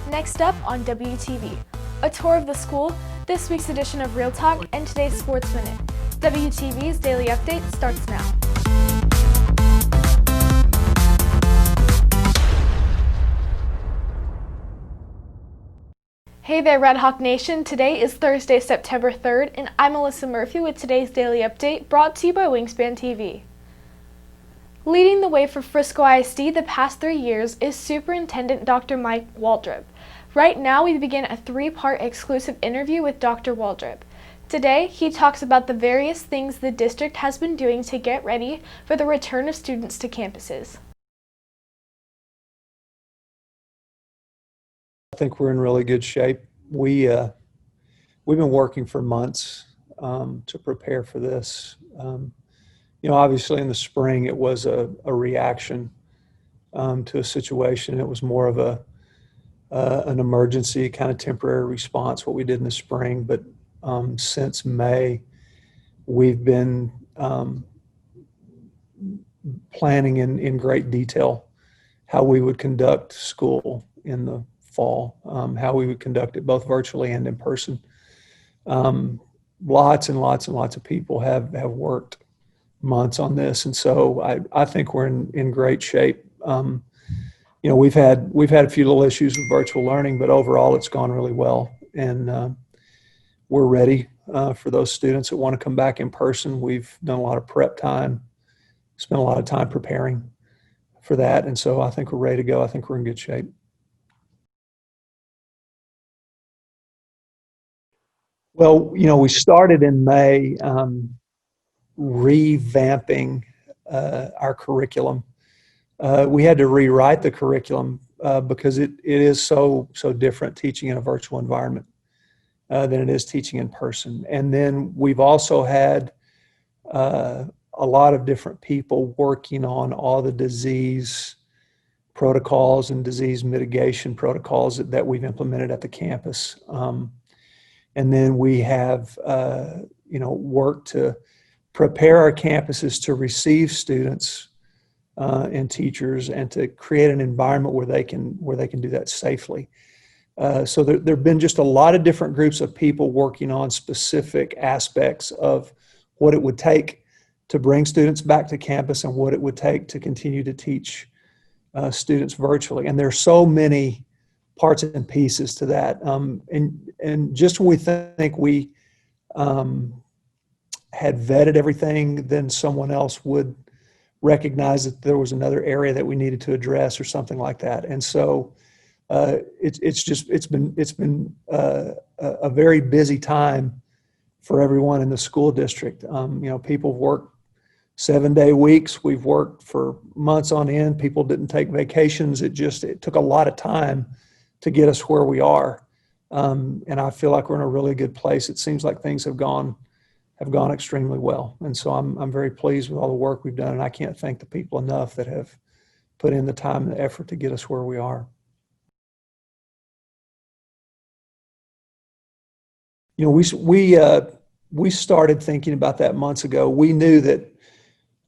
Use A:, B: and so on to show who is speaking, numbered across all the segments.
A: Next up on WTV, a tour of the school, this week's edition of Real Talk, and today's Sports Minute. WTV's Daily Update starts now. Hey there, Red Hawk Nation. Today is Thursday, September 3rd, and I'm Alyssa Murphy with today's Daily Update, brought to you by Wingspan TV. Leading the way for Frisco ISD the past 3 years is Superintendent Dr. Mike Waldrop. Right now, we begin a 3-part exclusive interview with Dr. Waldrop. Today, he talks about the various things the district has been doing to get ready for the return of students to campuses.
B: I think we're in really good shape. We've been working for months to prepare for this. Obviously in the spring it was a reaction to a situation. It was more of an emergency kind of temporary response, what we did in the spring. But since May, we've been planning in great detail how we would conduct school in the fall, how we would conduct it both virtually and in person. Lots and lots and lots of people have worked months on this, and so I think we're in great shape. We've had a few little issues with virtual learning, but overall it's gone really well, and we're ready for those students that want to come back in person. We've done a lot of prep time, spent a lot of time preparing for that, and so I think we're ready to go. I think we're in good shape. Well, we started in May revamping our curriculum. We had to rewrite the curriculum because it is so different teaching in a virtual environment than it is teaching in person. And then we've also had a lot of different people working on all the disease protocols and disease mitigation protocols that we've implemented at the campus. And then we have, worked to prepare our campuses to receive students and teachers, and to create an environment where they can do that safely. So there have been just a lot of different groups of people working on specific aspects of what it would take to bring students back to campus and what it would take to continue to teach students virtually. And there's so many parts and pieces to that. And just when we think we had vetted everything, then someone else would recognize that there was another area that we needed to address or something like that. And so it's been a very busy time for everyone in the school district. People work 7-day weeks. We've worked for months on end. People didn't take vacations. It took a lot of time to get us where we are. And I feel like we're in a really good place. It seems like things have gone extremely well. And so I'm very pleased with all the work we've done, and I can't thank the people enough that have put in the time and the effort to get us where we are. We started thinking about that months ago. We knew that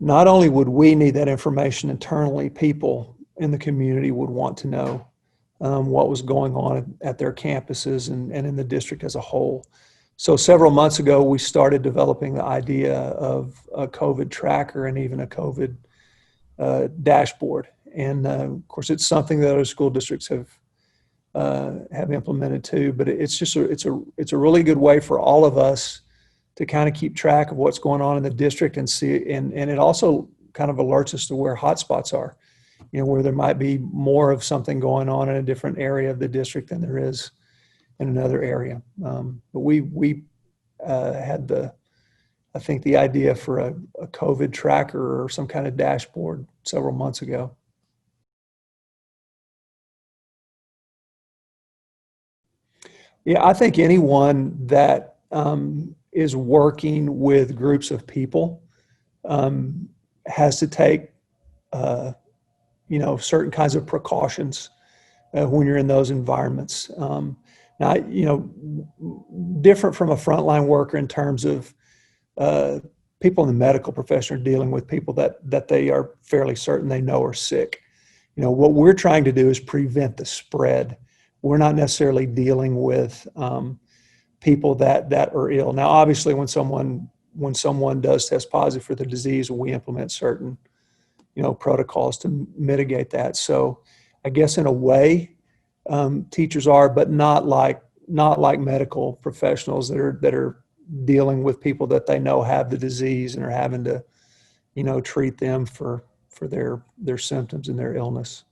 B: not only would we need that information internally, people in the community would want to know what was going on at their campuses and in the district as a whole. So several months ago, we started developing the idea of a COVID tracker and even a COVID dashboard. And of course, it's something that other school districts have implemented too. But it's a really good way for all of us to kind of keep track of what's going on in the district and see. And it also kind of alerts us to where hotspots are. Where there might be more of something going on in a different area of the district than there is in another area. But we had the idea for a COVID tracker or some kind of dashboard several months ago. Yeah, I think anyone that is working with groups of people has to take certain kinds of precautions when you're in those environments. Now, different from a frontline worker in terms of people in the medical profession are dealing with people that they are fairly certain they know are sick. What we're trying to do is prevent the spread we're not necessarily dealing with people that are ill. Now, obviously, when someone does test positive for the disease, we implement certain protocols to mitigate that. So I guess in a way, teachers are, but not like medical professionals that are dealing with people that they know have the disease and are having to, treat them for their symptoms and their illness.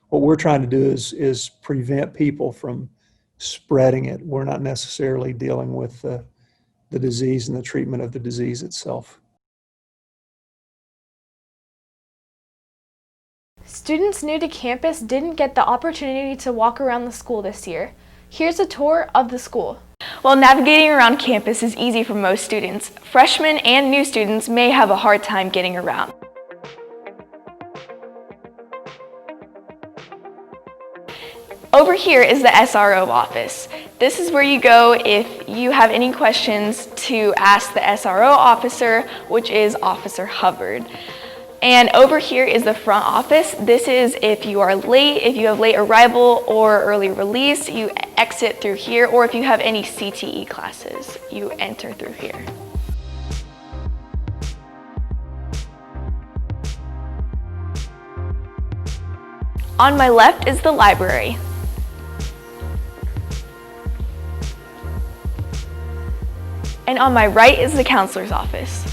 B: What we're trying to do is prevent people from spreading it. We're not necessarily dealing with the disease and the treatment of the disease itself.
A: Students new to campus didn't get the opportunity to walk around the school this year. Here's a tour of the school. While navigating around campus is easy for most students, freshmen and new students may have a hard time getting around. Over here is the SRO office. This is where you go if you have any questions to ask the SRO officer, which is Officer Hubbard. And over here is the front office. This is if you are late, if you have late arrival or early release, you exit through here, or if you have any CTE classes, you enter through here. On my left is the library. And on my right is the counselor's office.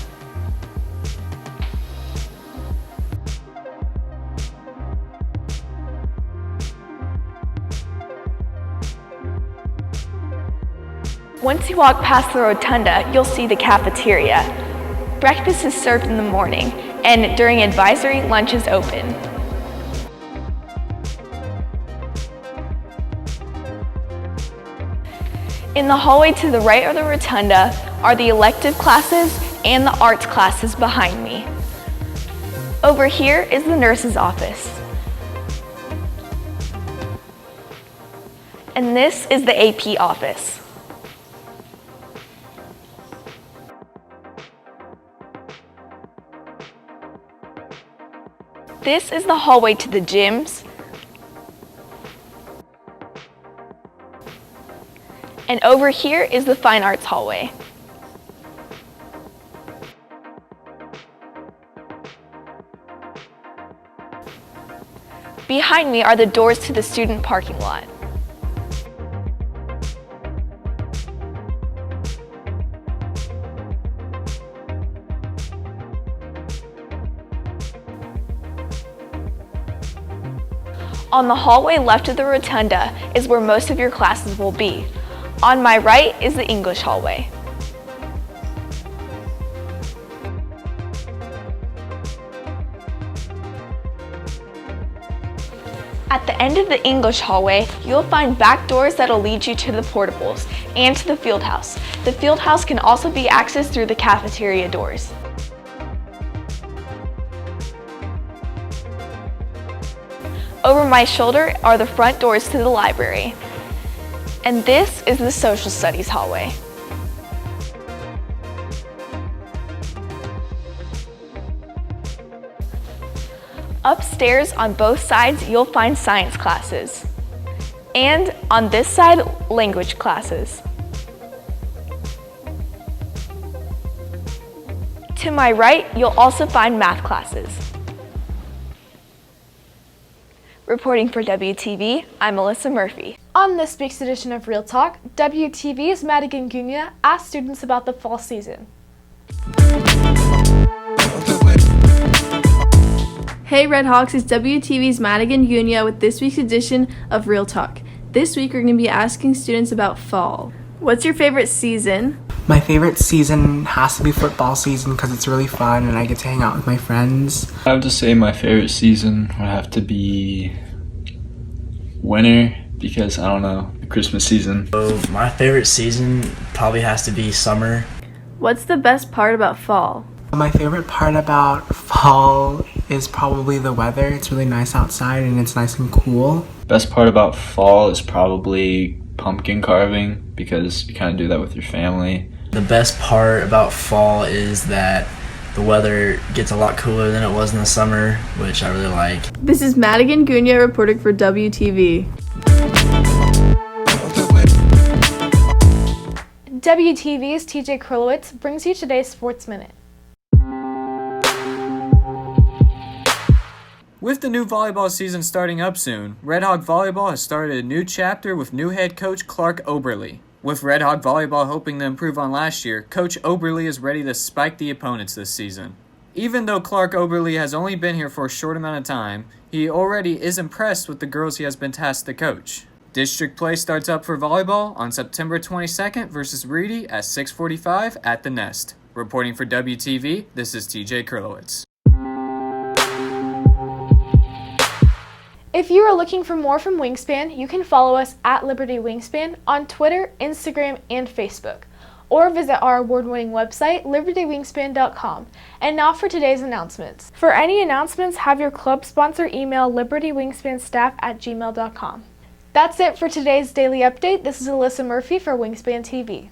A: Once you walk past the rotunda, you'll see the cafeteria. Breakfast is served in the morning, and during advisory, lunch is open. In the hallway to the right of the rotunda are the elective classes and the arts classes behind me. Over here is the nurse's office. And this is the AP office. This is the hallway to the gyms. And over here is the fine arts hallway. Behind me are the doors to the student parking lot. On the hallway left of the rotunda is where most of your classes will be. On my right is the English hallway. At the end of the English hallway, you'll find back doors that'll lead you to the portables and to the field house. The field house can also be accessed through the cafeteria doors. Over my shoulder are the front doors to the library. And this is the social studies hallway. Upstairs on both sides, you'll find science classes. And on this side, language classes. To my right, you'll also find math classes. Reporting for WTV, I'm Alyssa Murphy. On this week's edition of Real Talk, WTV's Madigan Gunya asked students about the fall season.
C: Hey Redhawks, it's WTV's Madigan Gunya with this week's edition of Real Talk. This week we're going to be asking students about fall. What's your favorite season?
D: My favorite season has to be football season because it's really fun and I get to hang out with my friends.
E: I have to say my favorite season would have to be winter because, I don't know, the Christmas season.
F: So my favorite season probably has to be summer.
C: What's the best part about fall?
D: My favorite part about fall is probably the weather. It's really nice outside and it's nice and cool.
E: Best part about fall is probably pumpkin carving because you kind of do that with your family.
F: The best part about fall is that the weather gets a lot cooler than it was in the summer, which I really like.
C: This is Madigan Gunya reporting for WTV.
A: WTV's TJ Krulowitz brings you today's Sports Minute.
G: With the new volleyball season starting up soon, Red Hawk Volleyball has started a new chapter with new head coach Clark Oberle. With Red Hawk Volleyball hoping to improve on last year, Coach Oberle is ready to spike the opponents this season. Even though Clark Oberle has only been here for a short amount of time, he already is impressed with the girls he has been tasked to coach. District play starts up for volleyball on September 22nd versus Reedy at 6:45 at the Nest. Reporting for WTV, this is TJ Krulowitz.
A: If you are looking for more from Wingspan, you can follow us at Liberty Wingspan on Twitter, Instagram, and Facebook, or visit our award-winning website, libertywingspan.com. And now for today's announcements. For any announcements, have your club sponsor email libertywingspanstaff@gmail.com. That's it for today's daily update. This is Alyssa Murphy for Wingspan TV.